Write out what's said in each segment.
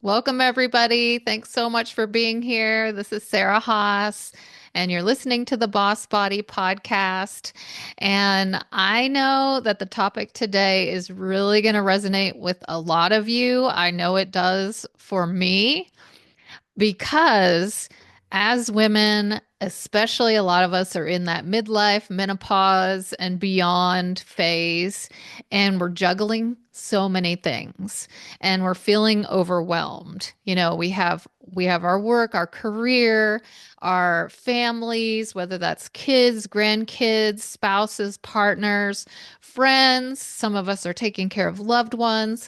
Welcome, everybody. Thanks so much for being here. This is Sarah Haas, and you're listening to the Boss Body podcast. And I know that the topic today is really going to resonate with a lot of you. I know it does for me because as women, especially a lot of us are in that midlife, menopause, and beyond phase, and we're juggling so many things and we're feeling overwhelmed. We have our work, our career, our families, whether that's kids, grandkids, spouses, partners, friends. Some of us are taking care of loved ones.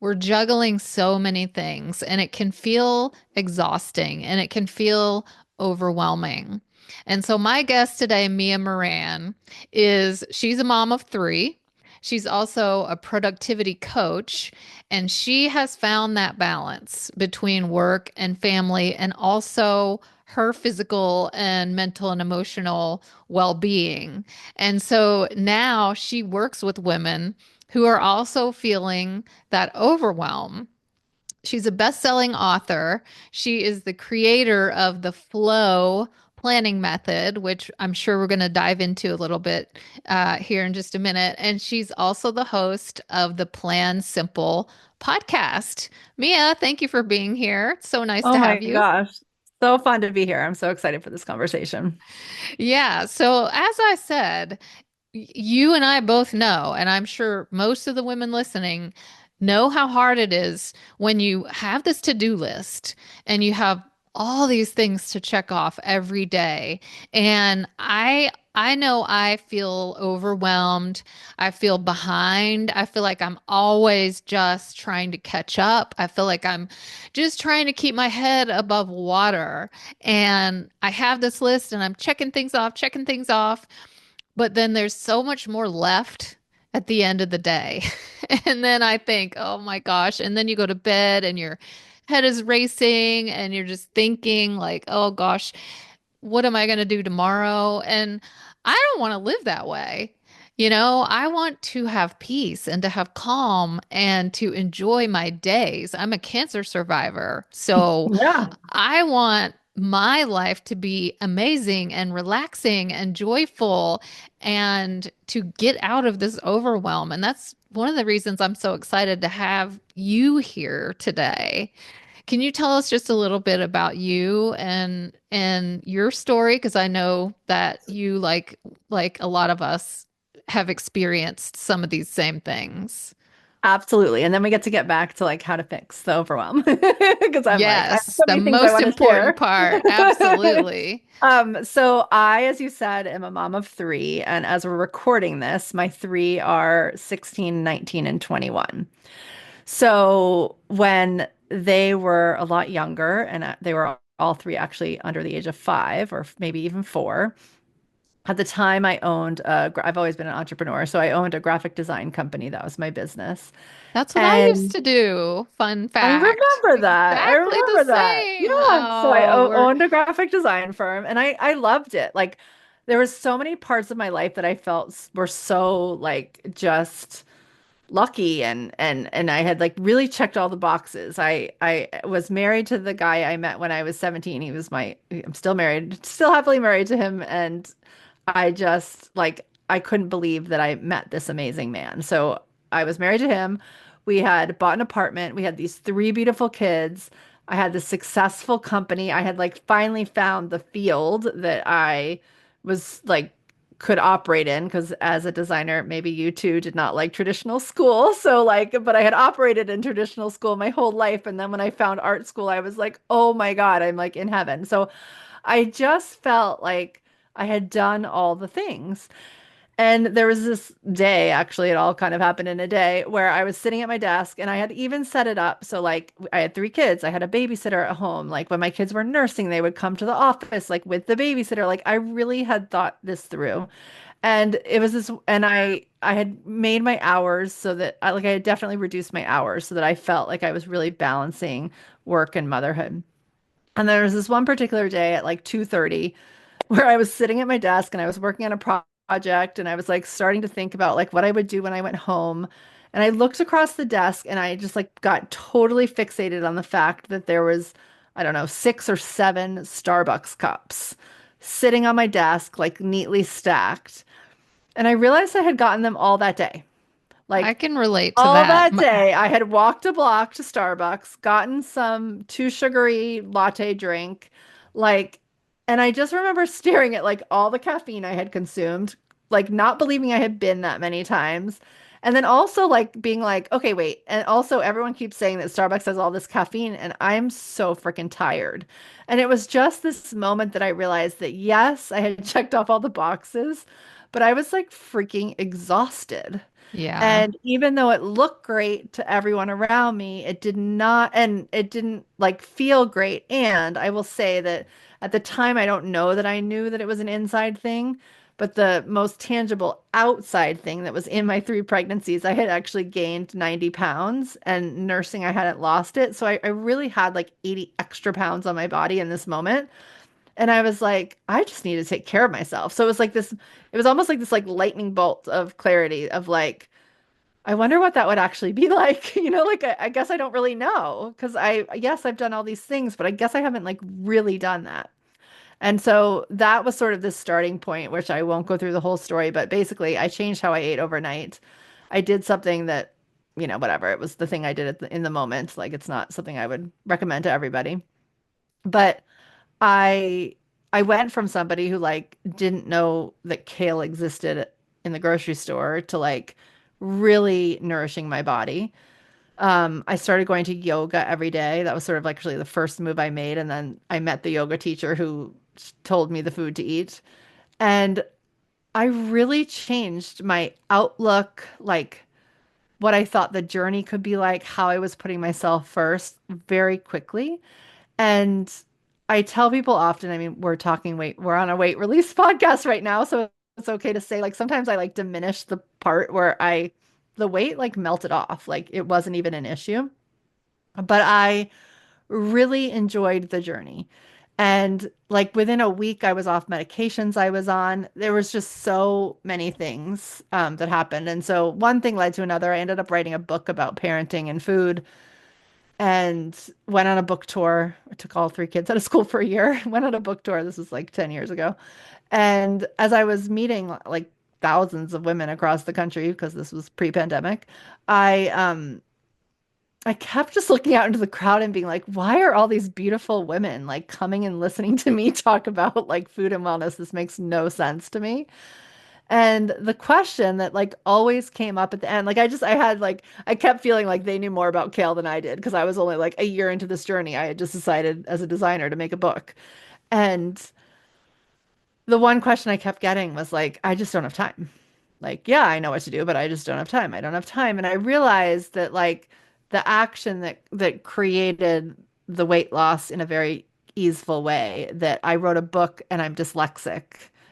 We're juggling so many things, and it can feel exhausting and it can feel overwhelming. And so, my guest today, Mia Moran, she's a mom of three. She's also a productivity coach, and she has found that balance between work and family and also her physical and mental and emotional well being. And so now she works with women who are also feeling that overwhelm. She's a best-selling author. She is the creator of the flow planning method, which I'm sure we're going to dive into a little bit here in just a minute. And she's also the host of the Plan Simple podcast. Mia, thank you for being here. It's so nice Oh to my have you. gosh. So fun to be here. I'm so excited for this conversation. Yeah. So, as I said, you and I both know, and I'm sure most of the women listening know how hard it is when you have this to-do list and you have all these things to check off every day. And I know I feel overwhelmed. I feel behind. I feel like I'm always just trying to catch up. I feel like I'm just trying to keep my head above water. And I have this list and I'm checking things off. But then there's so much more left at the end of the day. And then I think, oh my gosh. And then you go to bed and your head is racing and you're just thinking, like, oh gosh, what am I going to do tomorrow? And I don't want to live that way. I want to have peace and to have calm and to enjoy my days. I'm a cancer survivor. So Yeah, I want my life to be amazing and relaxing and joyful and to get out of this overwhelm. And that's one of the reasons I'm so excited to have you here today. Can you tell us just a little bit about you and your story? Because I know that you like a lot of us have experienced some of these same things. absolutely. And then we get to get back to like how to fix the overwhelm because I'm like, I have Yes, so the many things I most want to important share. part. Absolutely. So I, as you said, am a mom of three, and as we're recording this, my three are 16, 19, and 21. So when they were a lot younger, and they were all three actually under the age of 5 or maybe even 4. At the time, I've always been an entrepreneur, so I owned a graphic design company. That was my business. That's what I used And to do. Fun I fact. remember that. I Exactly the remember that. same. Yeah. So I Oh, we're owned a graphic design firm and I loved it. Like there was so many parts of my life that I felt were so like just lucky and I had like really checked all the boxes. I was married to the guy I met when I was 17. I'm still married, still happily married to him, and I just like I couldn't believe that I met this amazing man. So I was married to him. We had bought an apartment. We had these three beautiful kids. I had this successful company. I had like finally found the field that I was like could operate in because as a designer, maybe you too did not like traditional school. So like, but I had operated in traditional school my whole life. And then when I found art school, I was like, oh my God, I'm like in heaven. So I just felt like I had done all the things. And there was this day, actually, it all kind of happened in a day where I was sitting at my desk and I had even set it up. So, like, I had three kids. I had a babysitter at home. Like, when my kids were nursing, they would come to the office, like, with the babysitter. Like, I really had thought this through. And it was this, and I had made my hours so that I had definitely reduced my hours so that I felt like I was really balancing work and motherhood. And there was this one particular day at like 2:30 where I was sitting at my desk and I was working on a project and I was like starting to think about like what I would do when I went home. And I looked across the desk and I just like got totally fixated on the fact that there was, I don't know, 6 or 7 Starbucks cups sitting on my desk, like neatly stacked. And I realized I had gotten them all that day. I Like can relate to all that. that day, I had walked a block to Starbucks, gotten some too sugary latte drink, like, and I just remember staring at like all the caffeine I had consumed, like not believing I had been that many times. And then also like being like, okay, wait. And also everyone keeps saying that Starbucks has all this caffeine, and I'm so freaking tired. And it was just this moment that I realized that yes, I had checked off all the boxes, but I was like freaking exhausted. Yeah. And even though it looked great to everyone around me, it did not, and it didn't like feel great. And I will say that at the time, I don't know that I knew that it was an inside thing, but the most tangible outside thing that was in my 3 pregnancies, I had actually gained 90 pounds, and nursing, I hadn't lost it. So I really had like 80 extra pounds on my body in this moment. And I was like, I just need to take care of myself. So it was like this, it was almost like this like lightning bolt of clarity of like, I wonder what that would actually be like. Like I guess I don't really know because yes, I've done all these things, but I guess I haven't like really done that. And so that was sort of the starting point, which I won't go through the whole story, but basically I changed how I ate overnight. I did something that, whatever, it was the thing I did in the moment. Like it's not something I would recommend to everybody. But I I went from somebody who like didn't know that kale existed in the grocery store to like really nourishing my body. I started going to yoga every day. That was sort of like actually the first move I made. And then I met the yoga teacher who told me the food to eat. And I really changed my outlook, like what I thought the journey could be like, how I was putting myself first very quickly. And I tell people often, I mean, we're on a weight release podcast right now, so it's okay to say like sometimes I like diminish the part where the weight like melted off, like it wasn't even an issue. But I really enjoyed the journey. And like within a week, I was off medications I was on. There was just so many things that happened. And so one thing led to another. I ended up writing a book about parenting and food and went on a book tour. I took all 3 kids out of school for a year, went on a book tour. This was like 10 years ago. And as I was meeting like thousands of women across the country, because this was pre-pandemic, I um I kept just looking out into the crowd and being like, why are all these beautiful women like coming and listening to me talk about like food and wellness? This makes no sense to me. And the question that like always came up at the end, like I kept feeling like they knew more about kale than I did because I was only like a year into this journey. I had just decided as a designer to make a book. And the one question I kept getting was like, I just don't have time. Like, yeah, I know what to do, but I just don't have time. I don't have time. And I realized that like the action that created the weight loss in a very easeful way, that I wrote a book and I'm dyslexic,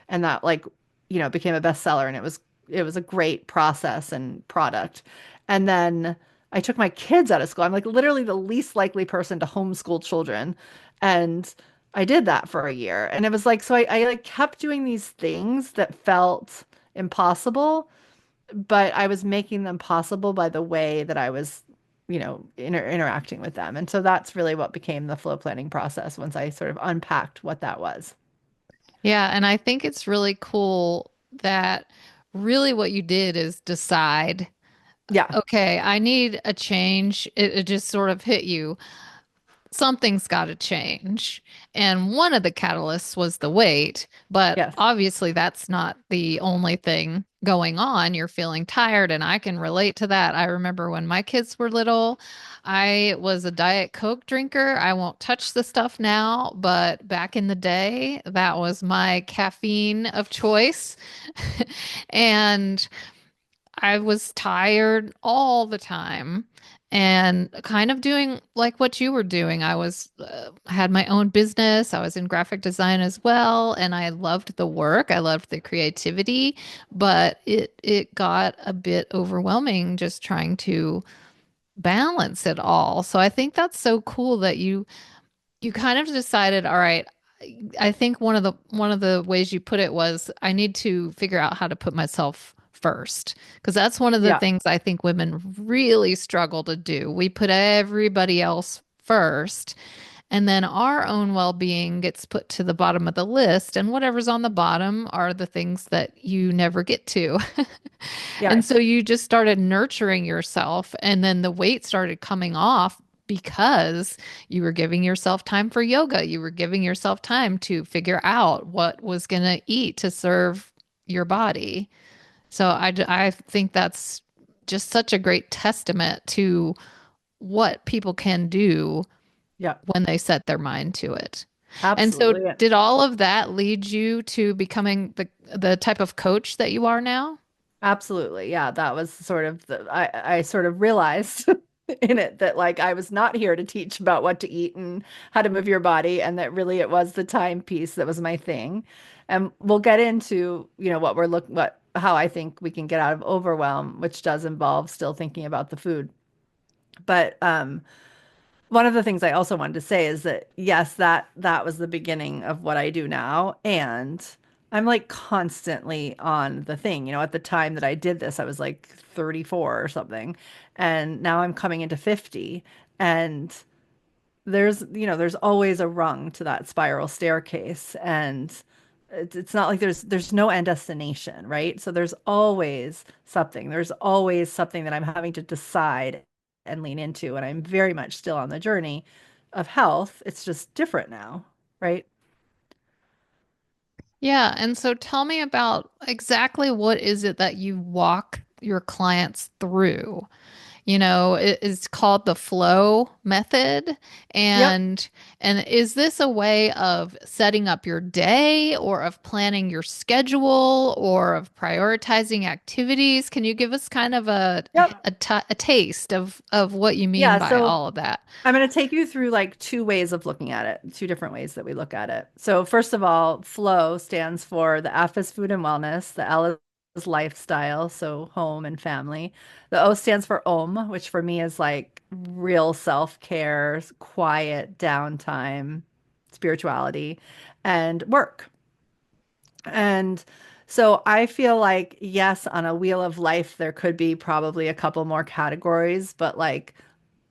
and that like, became a bestseller, and it was a great process and product. And then I took my kids out of school. I'm like literally the least likely person to homeschool children. And I did that for a year. And it was like, so I like kept doing these things that felt impossible, but I was making them possible by the way that I was, interacting with them. And so that's really what became the flow planning process once I sort of unpacked what that was. Yeah, and I think it's really cool that really what you did is decide, Yeah. okay, I need a change. It just sort of hit you. Something's got to change. And one of the catalysts was the weight, but Yes. obviously that's not the only thing going on. You're feeling tired, and I can relate to that. I remember when my kids were little, I was a Diet Coke drinker. I won't touch the stuff now, but back in the day, that was my caffeine of choice. And I was tired all the time and kind of doing like what you were doing. I was had my own business. I was in graphic design as well, and I loved the work. I loved the creativity, but it got a bit overwhelming just trying to balance it all. So I think that's so cool that you kind of decided, all right, I think one of the ways you put it was I need to figure out how to put myself first. Because that's one of the Yeah. things I think women really struggle to do. We put everybody else first, and then our own well being gets put to the bottom of the list. And whatever's on the bottom are the things that you never get to. Yeah. And so you just started nurturing yourself, and then the weight started coming off because you were giving yourself time for yoga. You were giving yourself time to figure out what was going to eat to serve your body. So I think that's just such a great testament to what people can do Yeah. when they set their mind to it. And so Absolutely. did all of that lead you to becoming the type of coach that you are now? Absolutely. Yeah, that was sort of I sort of realized in it that like I was not here to teach about what to eat and how to move your body, and that really it was the time piece that was my thing. And we'll get into, what how I think we can get out of overwhelm, which does involve still thinking about the food. But one of the things I also wanted to say is that yes, that was the beginning of what I do now, and I'm like constantly on the thing. At the time that I did this, I was like 34 or something, and now I'm coming into 50, and there's always a rung to that spiral staircase, and it's not like there's no end destination, right? So there's always something. There's always something that I'm having to decide and lean into, and I'm very much still on the journey of health. It's just different now, right? Yeah, and so tell me about exactly what is it that you walk your clients through? It's called the flow method. Yep. And is this a way of setting up your day or of planning your schedule or of prioritizing activities? Can you give us kind of Yep. a taste of what you mean Yeah, by so all of that? I'm going to take you through like two ways of looking at it, two different ways that we look at it. So, first of all, flow stands for the F is food and wellness, the L is lifestyle, so home and family. The O stands for Om, which for me is like real self-care, quiet downtime, spirituality, and work. And so I feel like, yes, on a wheel of life, there could be probably a couple more categories, but like,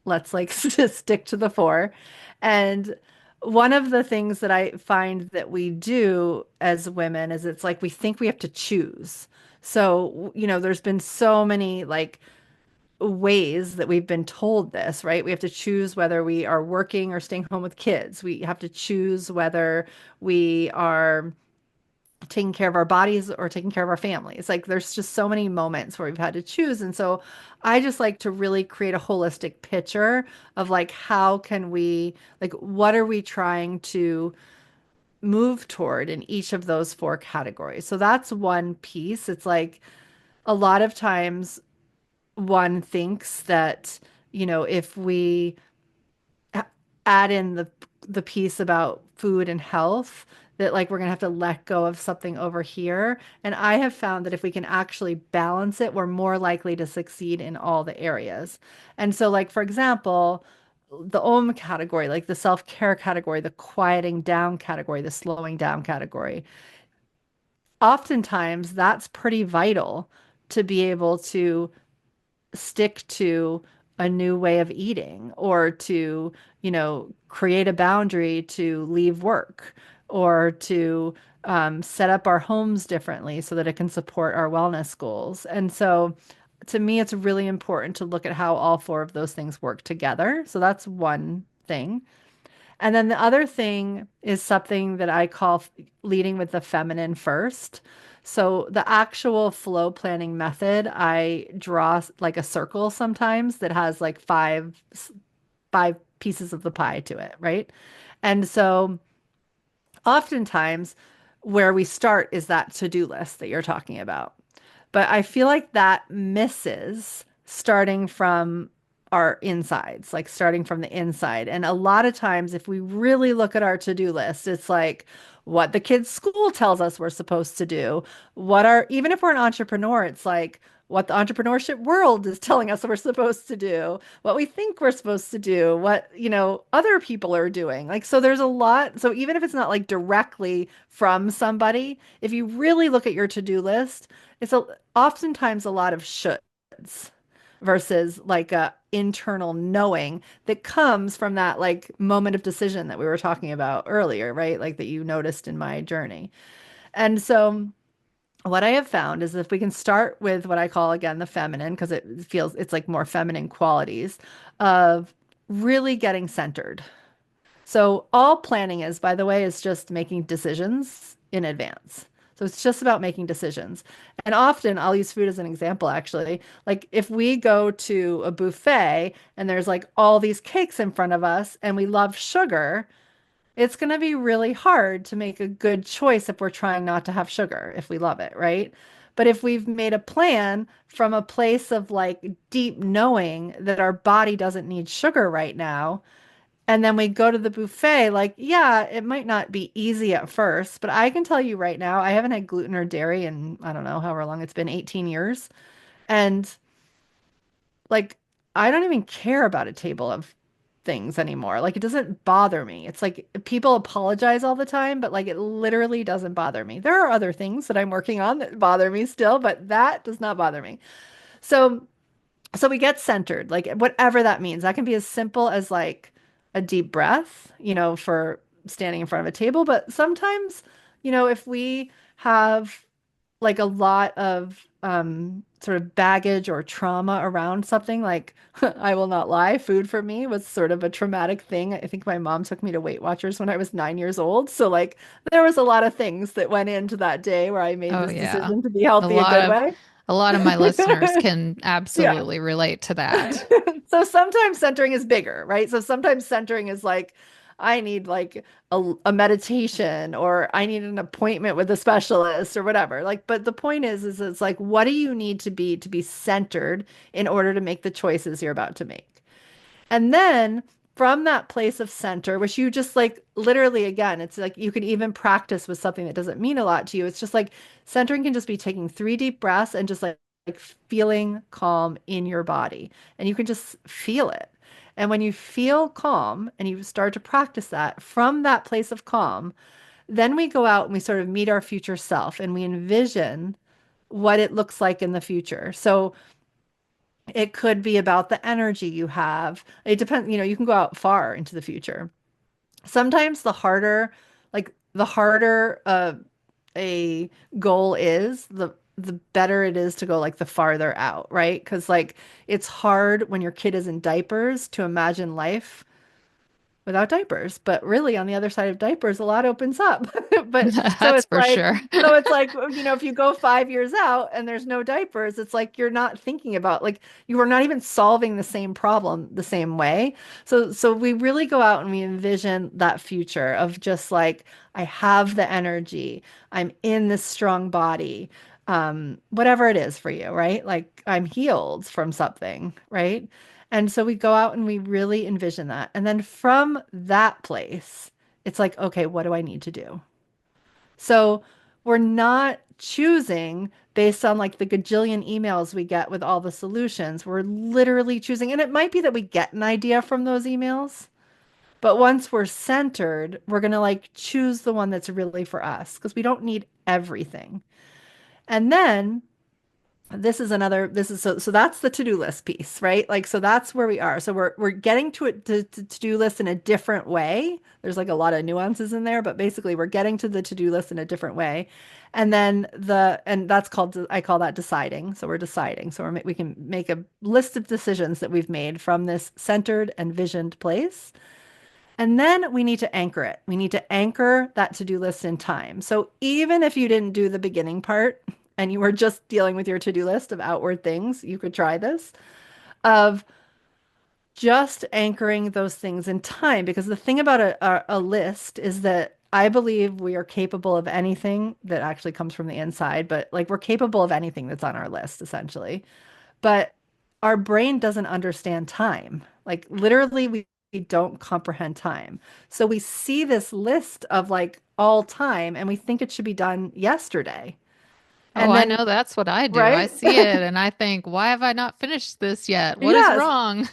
let's like just stick to the four. And one of the things that I find that we do as women is it's like we think we have to choose. So, there's been so many like ways that we've been told this, right? We have to choose whether we are working or staying home with kids. We have to choose whether we are taking care of our bodies or taking care of our families. Like there's just so many moments where we've had to choose. And so I just like to really create a holistic picture of like how can we like what are we trying to move toward in each of those four categories. So that's one piece. It's like a lot of times one thinks that, if we add in the piece about food and health, that like we're gonna have to let go of something over here. And I have found that if we can actually balance it, we're more likely to succeed in all the areas. And so, like for example, the Om category, like the self-care category, the quieting down category, the slowing down category, oftentimes that's pretty vital to be able to stick to a new way of eating or to, create a boundary to leave work or to set up our homes differently so that it can support our wellness goals. And so to me, it's really important to look at how all four of those things work together. So that's one thing. And then the other thing is something that I call leading with the feminine first. So the actual flow planning method, I draw like a circle sometimes that has like five pieces of the pie to it, right? And so oftentimes where we start is that to-do list that you're talking about. But I feel like that misses starting from our insides, like starting from the inside. And a lot of times, if we really look at our to-do list, it's like what the kids' school tells us we're supposed to do. Even if we're an entrepreneur, it's like what the entrepreneurship world is telling us we're supposed to do, what we think we're supposed to do, what, other people are doing. Like, so there's a lot. So even if it's not like directly from somebody, if you really look at your to-do list, oftentimes a lot of shoulds versus like a internal knowing that comes from that like moment of decision that we were talking about earlier, right? Like that you noticed in my journey. And so what I have found is if we can start with what I call again the feminine, because it's like more feminine qualities of really getting centered. So all planning is, by the way, is just making decisions in advance. So it's just about making decisions. And often I'll use food as an example, actually. Like if we go to a buffet and there's like all these cakes in front of us and we love sugar, it's going to be really hard to make a good choice if we're trying not to have sugar, if we love it, right? But if we've made a plan from a place of like deep knowing that our body doesn't need sugar right now, and then we go to the buffet, like, yeah, it might not be easy at first, but I can tell you right now, I haven't had gluten or dairy in, I don't know, however long it's been, 18 years. And like, I don't even care about a table of things anymore. Like, it doesn't bother me. It's like people apologize all the time, but like, it literally doesn't bother me. There are other things that I'm working on that bother me still, but that does not bother me. So, so we get centered, like whatever that means. That can be as simple as like a deep breath, for standing in front of a table. But sometimes, if we have like a lot of sort of baggage or trauma around something, like I will not lie, food for me was sort of a traumatic thing. I think my mom took me to Weight Watchers when I was 9 years old. So like there was a lot of things that went into that day where I made Oh this yeah. decision to be A healthy a lot good of way. a lot of my listeners can Yeah. absolutely relate to that. So sometimes centering is bigger, right? So sometimes centering is like, I need like a meditation or I need an appointment with a specialist or whatever. Like, but the point is it's like, what do you need to be centered in order to make the choices you're about to make? And then from that place of center, which you just like literally, again, it's like you can even practice with something that doesn't mean a lot to you. It's just like centering can just be taking 3 deep breaths and just like feeling calm in your body. And you can just feel it. And when you feel calm and you start to practice that from that place of calm, then we go out and we sort of meet our future self and we envision what it looks like in the future. So it could be about the energy you have. It depends, you can go out far into the future. Sometimes the harder a goal is, the better it is to go like the farther out, right? Because like it's hard when your kid is in diapers to imagine life without diapers. But really, on the other side of diapers, a lot opens up. But so That's it's for like, sure. if you go 5 years out and there's no diapers, it's like you're not thinking about like you are not even solving the same problem the same way. So we really go out and we envision that future of just like I have the energy, I'm in this strong body. Whatever it is for you, right? Like I'm healed from something, right? And so we go out and we really envision that. And then from that place, it's like, okay, what do I need to do? So we're not choosing based on like the gajillion emails we get with all the solutions. We're literally choosing, and it might be that we get an idea from those emails, but once we're centered, we're going to like choose the one that's really for us because we don't need everything. And then this is so that's the to-do list piece, right? Like so that's where we are. So we're getting to it to to-do list in a different way. There's like a lot of nuances in there, but basically we're getting to the to-do list in a different way. And then and that's called I call that deciding. So we're deciding. So we can make a list of decisions that we've made from this centered and visioned place. And then we need to anchor it. We need to anchor that to-do list in time. So even if you didn't do the beginning part and you were just dealing with your to-do list of outward things, you could try this of just anchoring those things in time. Because the thing about a list is that I believe we are capable of anything that actually comes from the inside, but like we're capable of anything that's on our list, essentially. But our brain doesn't understand time. Like literally, we don't comprehend time. So we see this list of like all time and we think it should be done yesterday. Oh, And I then, know that's what I do. I right? see it and I think, why have I not finished this yet? What is Yes. wrong?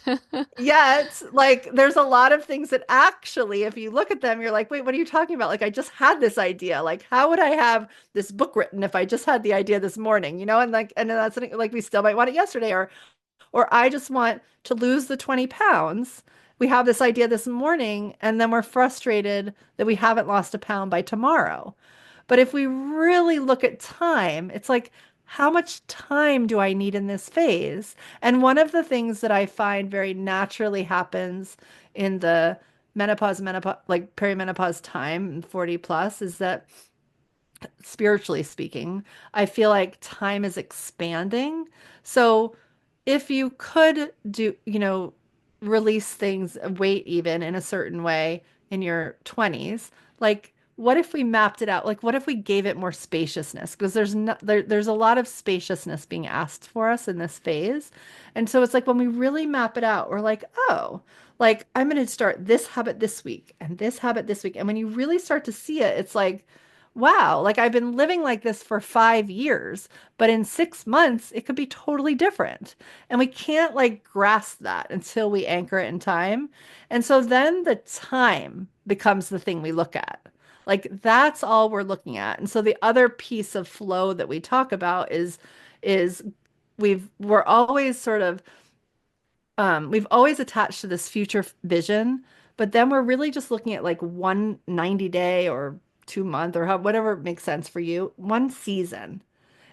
Yet, like, there's a lot of things that actually, if you look at them, you're like, wait, what are you talking about? Like, I just had this idea. Like, how would I have this book written if I just had the idea this morning? And like, and then that's something like we still might want it yesterday, or I just want to lose the 20 pounds. We have this idea this morning, and then we're frustrated that we haven't lost a pound by tomorrow. But if we really look at time, it's like, how much time do I need in this phase? And one of the things that I find very naturally happens in the menopause, like perimenopause time, 40 plus, is that spiritually speaking, I feel like time is expanding. So if you could do, release things, weight even in a certain way in your 20s, like what if we mapped it out? Like what if we gave it more spaciousness? Because there's a lot of spaciousness being asked for us in this phase. And so it's like when we really map it out, we're like, oh, like I'm going to start this habit this week and this habit this week. And when you really start to see it, it's like, wow, like I've been living like this for 5 years, but in 6 months, it could be totally different. And we can't like grasp that until we anchor it in time. And so then the time becomes the thing we look at. Like that's all we're looking at. And so the other piece of flow that we talk about is we're always sort of we've always attached to this future vision, but then we're really just looking at like one 90-day or 2 month or whatever makes sense for you, one season.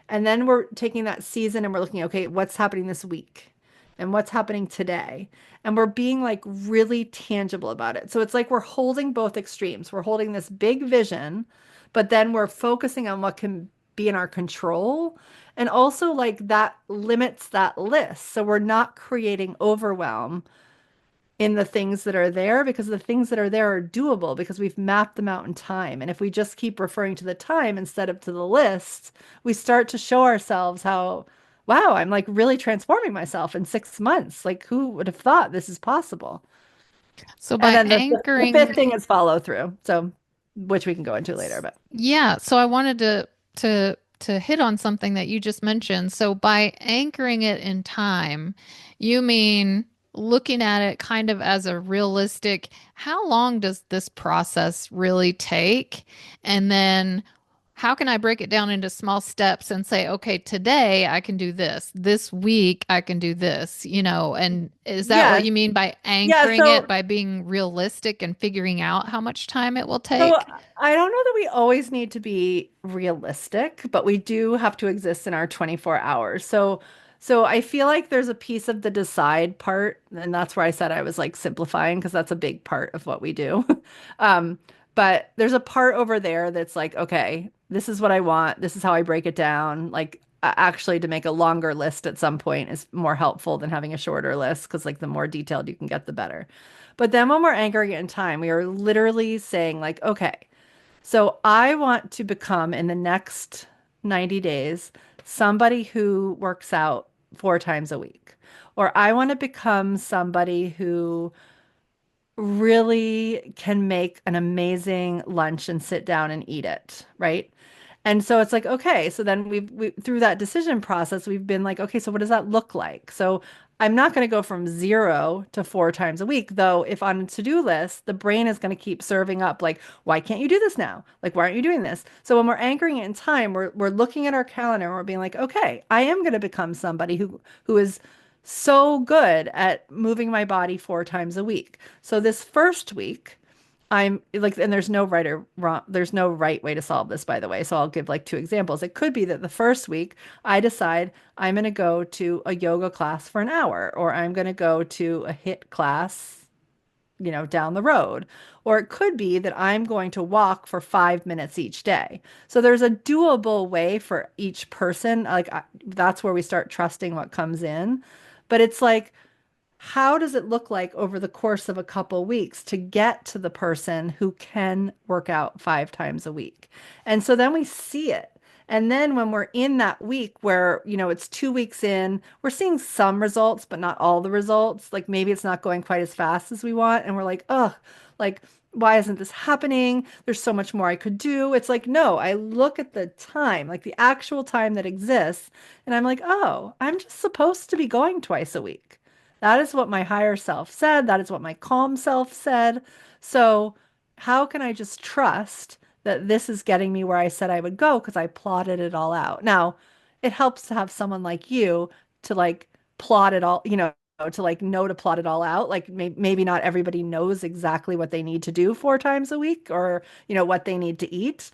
And then we're taking that season and we're looking, okay, what's happening this week and what's happening today? And we're being like really tangible about it. So it's like we're holding both extremes. We're holding this big vision, but then we're focusing on what can be in our control. And also, like that limits that list. So we're not creating overwhelm in the things that are there because the things that are there are doable because we've mapped them out in time. And if we just keep referring to the time instead of to the list, we start to show ourselves how, wow, I'm like really transforming myself in 6 months. Like, who would have thought this is possible? So And by then the fifth anchoring thing is follow through. So, which we can go into later, but Yeah, so I wanted to hit on something that you just mentioned. So by anchoring it in time, you mean looking at it kind of as a realistic, how long does this process really take? And then how can I break it down into small steps and say, okay, today I can do this. This week I can do this, and is that what yeah. you mean by Yeah. anchoring it So, by being realistic and figuring out how much time it will So take? I don't know that we always need to be realistic, but we do have to exist in our 24 hours. So I feel like there's a piece of the decide part, and that's where I said I was like simplifying because that's a big part of what we do. Um, but there's a part over there that's like, okay, this is what I want. This is how I break it down. Like actually to make a longer list at some point is more helpful than having a shorter list because like the more detailed you can get, the better. But then when we're anchoring it in time, we are literally saying, like, okay, so I want to become in the next 90 days somebody who works out 4 times a week. Or I want to become somebody who really can make an amazing lunch and sit down and eat it, right? And so it's like, okay, so then we through that decision process, we've been like, okay, so what does that look like? So I'm not going to go from 0 to 4 times a week, though. If on a to-do list, the brain is going to keep serving up, like, why can't you do this now? Like, why aren't you doing this? So when we're anchoring it in time, we're looking at our calendar and we're being like, okay, I am going to become somebody who is so good at moving my body 4 times a week. So this first week, I'm like, and there's no right or wrong, there's no right way to solve this, by the way. So I'll give like 2 examples. It could be that the first week I decide I'm going to go to a yoga class for an hour, or I'm going to go to a HIIT class, down the road. Or it could be that I'm going to walk for 5 minutes each day. So there's a doable way for each person. Like that's where we start trusting what comes in. But it's like, how does it look like over the course of a couple weeks to get to the person who can work out 5 times a week? And so then we see it. And then when we're in that week where, it's 2 weeks in, we're seeing some results, but not all the results. Like maybe it's not going quite as fast as we want. And we're like, oh, like, why isn't this happening? There's so much more I could do. It's like, no, I look at the time, like the actual time that exists, and I'm like, oh, I'm just supposed to be going twice a week. That is what my higher self said. That is what my calm self said. So, how can I just trust that this is getting me where I said I would go because I plotted it all out? Now, it helps to have someone like you to like plot it all, to like know to plot it all out. Like maybe not everybody knows exactly what they need to do 4 times a week or, what they need to eat.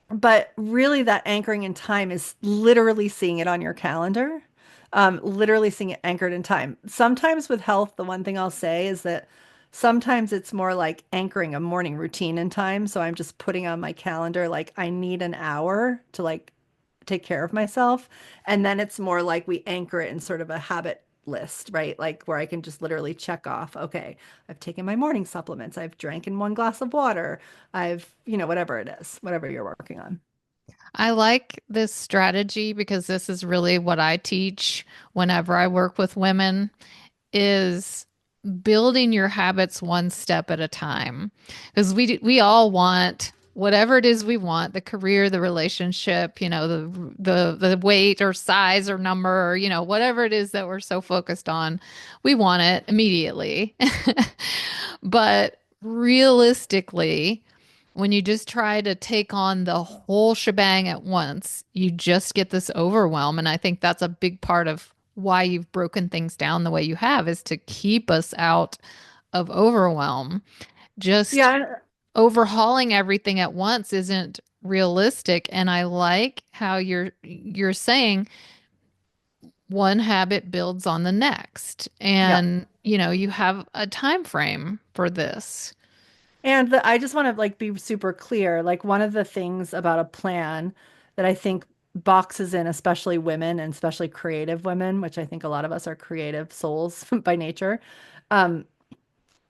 But really, that anchoring in time is literally seeing it on your calendar, literally seeing it anchored in time. Sometimes with health, the one thing I'll say is that sometimes it's more like anchoring a morning routine in time. So I'm just putting on my calendar, like, I need an hour to like take care of myself. And then it's more like we anchor it in sort of a habit list, right? Like where I can just literally check off, okay, I've taken my morning supplements, I've drank in 1 glass of water, I've, whatever it is, whatever you're working on. I like this strategy because this is really what I teach whenever I work with women is building your habits one step at a time. Because we all want whatever it is we want, the career, the relationship, the weight or size or number, or, whatever it is that we're so focused on, we want it immediately. But realistically, when you just try to take on the whole shebang at once, you just get this overwhelm. And I think that's a big part of why you've broken things down the way you have is to keep us out of overwhelm. Just Yeah. overhauling everything at once isn't realistic. And I like how you're saying one habit builds on the next. Yeah. And you have a time frame for this. And I just want to like be super clear. Like one of the things about a plan that I think boxes in, especially women and especially creative women, which I think a lot of us are creative souls by nature, um,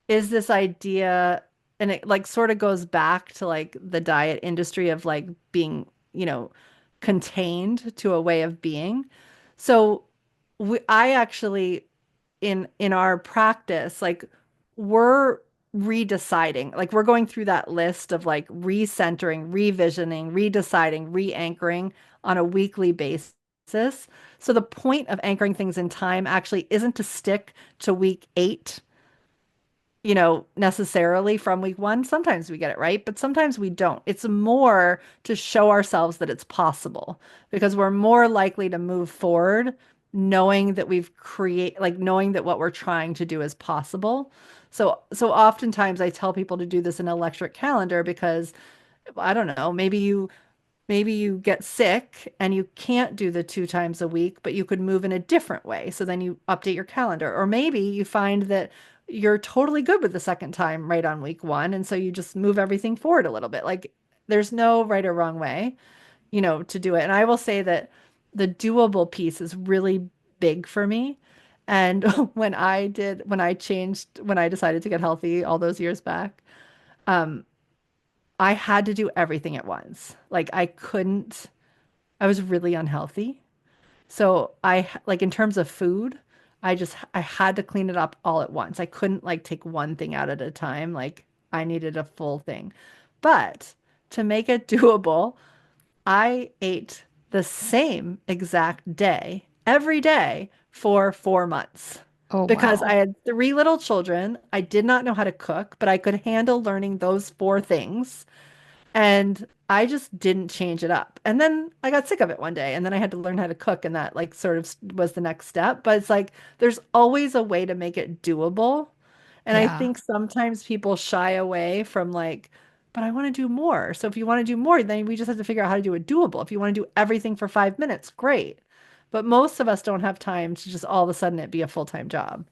is this idea, and it like sort of goes back to like the diet industry of like being, contained to a way of being. So I actually in our practice, like we're redeciding, like we're going through that list of like recentering, revisioning, redeciding, re-anchoring on a weekly basis. So the point of anchoring things in time actually isn't to stick to week 8, necessarily from week 1. Sometimes we get it right, but sometimes we don't. It's more to show ourselves that it's possible because we're more likely to move forward knowing that knowing that what we're trying to do is possible. So oftentimes I tell people to do this in an electric calendar because I don't know, maybe you get sick and you can't do the 2 times a week, but you could move in a different way. So then you update your calendar. Or maybe you find that you're totally good with the second time right on week 1. And so you just move everything forward a little bit. Like there's no right or wrong way, to do it. And I will say that the doable piece is really big for me. And when I decided to get healthy all those years back, um, I had to do everything at once. Like I was really unhealthy. So like in terms of food, I had to clean it up all at once. I couldn't like take one thing out at a time. Like I needed a full thing. But to make it doable, I ate the same exact day every day for 4 months Oh, because I wow. had 3 little children. I did not know how to cook, but I could handle learning those 4 things. And I just didn't change it up. And then I got sick of it one day, and then I had to learn how to cook, and that like sort of was the next step. But it's like there's always a way to make it doable. And I Yeah. think sometimes people shy away from like, but I want to do more. So if you want to do more, then we just have to figure out how to do it doable. If you want to do everything for 5 minutes, great. But most of us don't have time to just all of a sudden it be a full-time job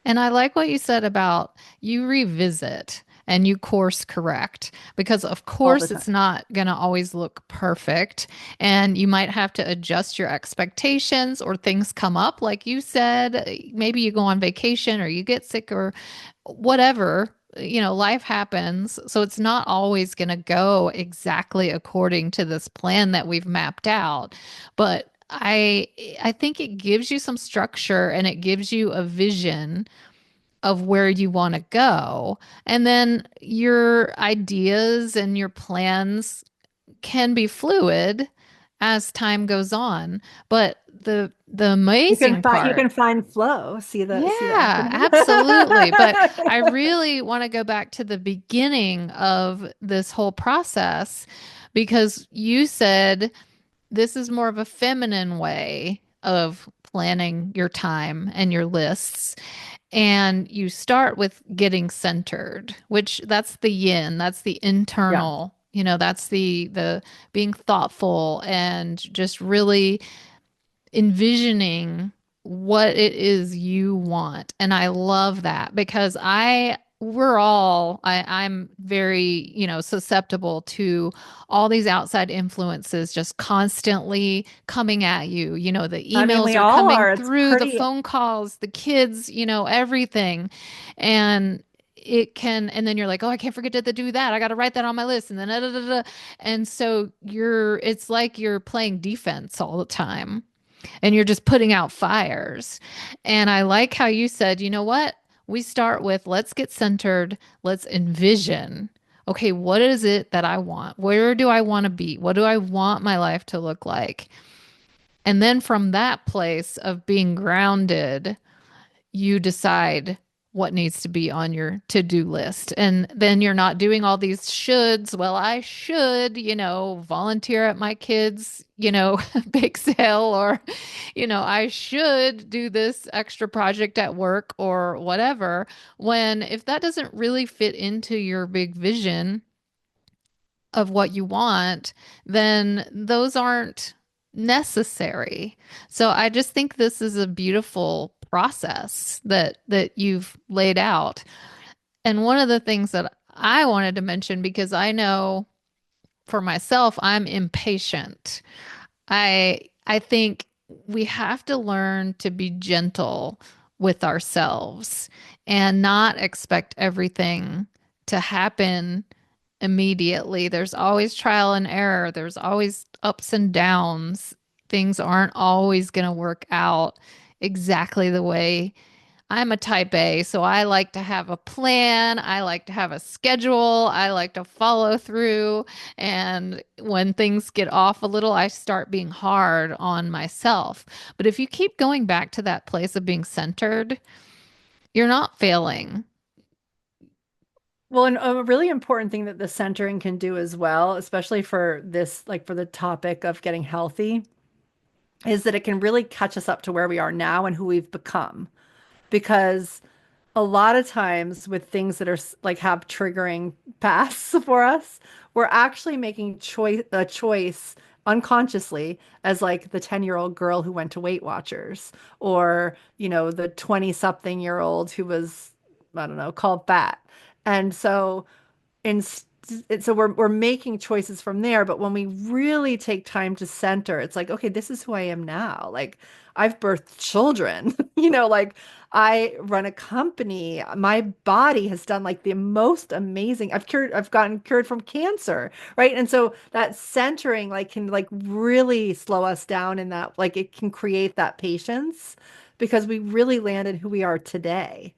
And I like what you said about you revisit and you course correct because, of all the course, time. it's not going to always look perfect. And you might have to adjust your expectations or things come up. Like you said, maybe you go on vacation or you get sick or whatever. life happens. So it's not always going to go exactly according to this plan that we've mapped out. But I think it gives you some structure and it gives you a vision of where you want to go. And then your ideas and your plans can be fluid as time goes on. But the amazing You part, can find flow. See the yeah, acronym? absolutely. But I really want to go back to the beginning of this whole process because you said this is more of a feminine way of planning your time and your lists. And you start with getting centered, which that's the yin, that's the Yeah. internal, that's the being thoughtful and just really envisioning what it is you want. And I love that because I'm very, susceptible to all these outside influences just constantly coming at you. The I mean, emails we are all coming are. It's through, the pretty. phone calls, the kids, everything. And and then you're like, oh, I can't forget to do that. I got to write that on my list. And then, da, da, da, da. And so it's like you're playing defense all the time and you're just putting out fires. And I like how you said, you know what? We start with let's get centered, let's envision. Okay, what is it that I want? Where do I want to be? What do I want my life to look like? And then from that place of being grounded, you decide what needs to be on your to-do list. And then you're not doing all these shoulds. Well, I should, volunteer at my kids', bake sale or, I should do this extra project at work or whatever. When if that doesn't really fit into your big vision, of what you want, then those aren't necessary. So I just think this is a beautiful process that you've laid out. And one of the things that I wanted to mention because I know for myself I'm impatient. I think we have to learn to be gentle with ourselves and not expect everything to happen immediately. There's always trial and error. There's always ups and downs. Things aren't always going to work out exactly the way I'm a type A, so I like to have a plan. I like to have a schedule. I like to follow through. And when things get off a little, I start being hard on myself. But if you keep going back to that place of being centered, you're not failing. Well, and a really important thing that the centering can do as well, especially for this, like for the topic of getting healthy, is that it can really catch us up to where we are now and who we've become. Because a lot of times with things that are like have triggering pasts for us, we're actually making a choice unconsciously as like the 10-year-old girl who went to Weight Watchers or, the 20-something-year-old who was, I don't know, called fat. And so and so we're making choices from there, but when we really take time to center, it's like, okay, this is who I am now. Like I've birthed children, like I run a company. My body has done like the most amazing. I've gotten cured from cancer, right? And so that centering like can like really slow us down in that, like it can create that patience because we really landed who we are today.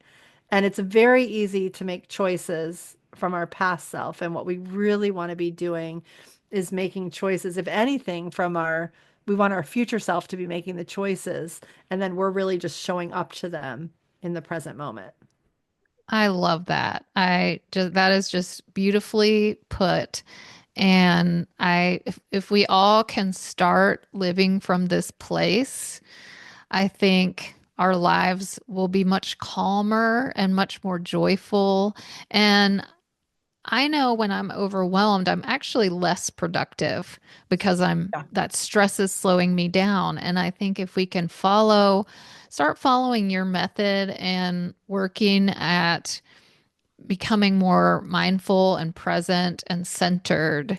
And it's very easy to make choices from our past self. And what we really want to be doing is making choices, if anything, we want our future self to be making the choices. And then we're really just showing up to them in the present moment. I love that. That is just beautifully put. And if we all can start living from this place, I think our lives will be much calmer and much more joyful. And I know when I'm overwhelmed, I'm actually less productive because Yeah. that stress is slowing me down. And I think if we can start following your method and working at becoming more mindful and present and centered,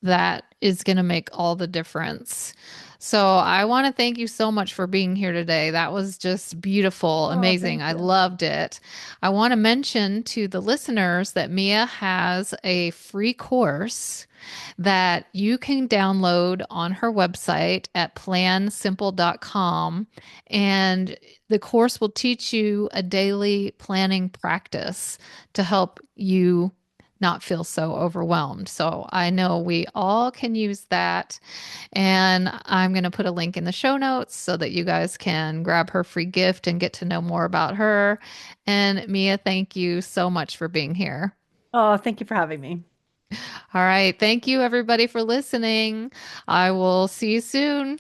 that is going to make all the difference. So I want to thank you so much for being here today. That was just beautiful, Oh, amazing. thank I you. loved it. I want to mention to the listeners that Mia has a free course that you can download on her website at plansimple.com. And the course will teach you a daily planning practice to help you not feel so overwhelmed. So I know we all can use that. And I'm going to put a link in the show notes so that you guys can grab her free gift and get to know more about her. And Mia, thank you so much for being here. Oh, thank you for having me. All right. Thank you, everybody, for listening. I will see you soon.